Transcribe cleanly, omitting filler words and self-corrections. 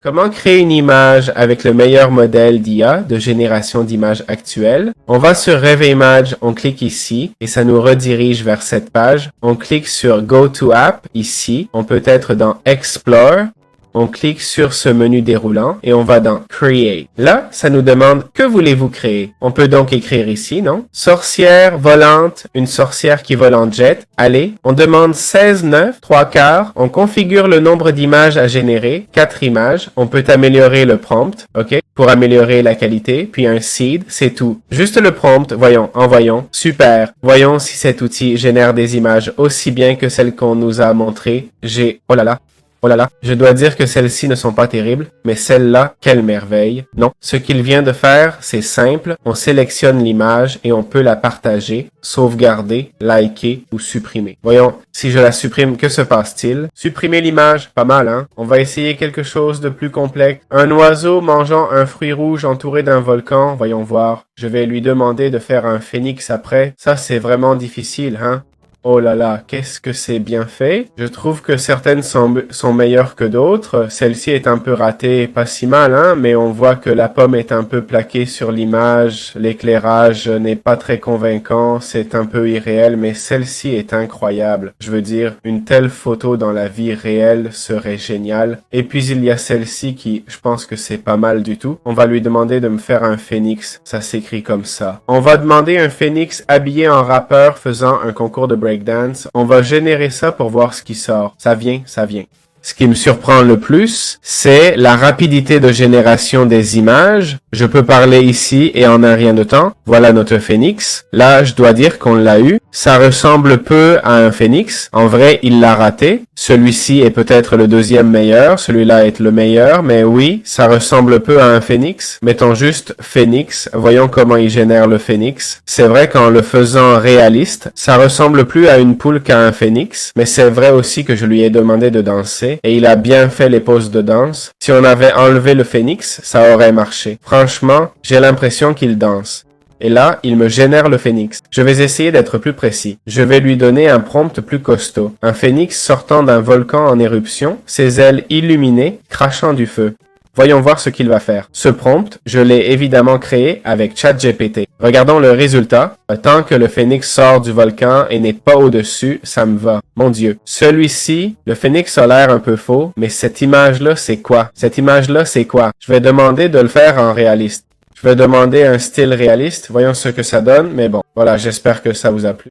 Comment créer une image avec le meilleur modèle d'IA de génération d'images actuelle? On va sur RevImage, on clique ici et ça nous redirige vers cette page. On clique sur Go to App ici. On peut être dans Explore. On clique sur ce menu déroulant et on va dans Create. Là, ça nous demande que voulez-vous créer. On peut donc écrire ici, non? Sorcière volante, une sorcière qui vole en jet. Allez, on demande 16, 9, 3 quarts. On configure le nombre d'images à générer, 4 images. On peut améliorer le prompt, ok? Pour améliorer la qualité. Puis un seed, c'est tout. Juste le prompt, voyons, envoyons. Super. Voyons si cet outil génère des images aussi bien que celles qu'on nous a montrées. Oh là là. Oh là là, je dois dire que celles-ci ne sont pas terribles, mais celle-là, quelle merveille. Non, ce qu'il vient de faire, c'est simple, on sélectionne l'image et on peut la partager, sauvegarder, liker ou supprimer. Voyons, si je la supprime, que se passe-t-il? Supprimer l'image, pas mal, hein? On va essayer quelque chose de plus complexe. Un oiseau mangeant un fruit rouge entouré d'un volcan, voyons voir. Je vais lui demander de faire un phénix après. Ça, c'est vraiment difficile, hein? Oh là là, qu'est-ce que c'est bien fait. Je trouve que certaines sont meilleures que d'autres. Celle-ci est un peu ratée, pas si mal, hein, mais on voit que la pomme est un peu plaquée sur l'image. L'éclairage n'est pas très convaincant, c'est un peu irréel, mais celle-ci est incroyable. Je veux dire, une telle photo dans la vie réelle serait géniale. Et puis il y a celle-ci qui, je pense que c'est pas mal du tout. On va lui demander de me faire un phénix. Ça s'écrit comme ça. On va demander un phénix habillé en rappeur faisant un concours de breakdance. On va générer ça pour voir ce qui sort. Ça vient, ça vient. Ce qui me surprend le plus, c'est la rapidité de génération des images. Je peux parler ici et en un rien de temps. Voilà notre phénix. Là, je dois dire qu'on l'a eu. Ça ressemble peu à un phénix. En vrai, il l'a raté. Celui-ci est peut-être le deuxième meilleur. Celui-là est le meilleur. Mais oui, ça ressemble peu à un phénix. Mettons juste phénix. Voyons comment il génère le phénix. C'est vrai qu'en le faisant réaliste, ça ressemble plus à une poule qu'à un phénix. Mais c'est vrai aussi que je lui ai demandé de danser. Et il a bien fait les poses de danse. Si on avait enlevé le phénix, ça aurait marché. Franchement, j'ai l'impression qu'il danse. Et là, il me génère le phénix. Je vais essayer d'être plus précis. Je vais lui donner un prompt plus costaud. Un phénix sortant d'un volcan en éruption, ses ailes illuminées, crachant du feu. Voyons voir ce qu'il va faire. Ce prompt, je l'ai évidemment créé avec ChatGPT. Regardons le résultat. Tant que le phénix sort du volcan et n'est pas au-dessus, ça me va. Mon Dieu. Celui-ci, le phénix a l'air un peu faux, mais cette image-là, c'est quoi? Cette image-là, c'est quoi? Je vais demander de le faire en réaliste. Je vais demander un style réaliste. Voyons ce que ça donne, mais bon. Voilà, j'espère que ça vous a plu.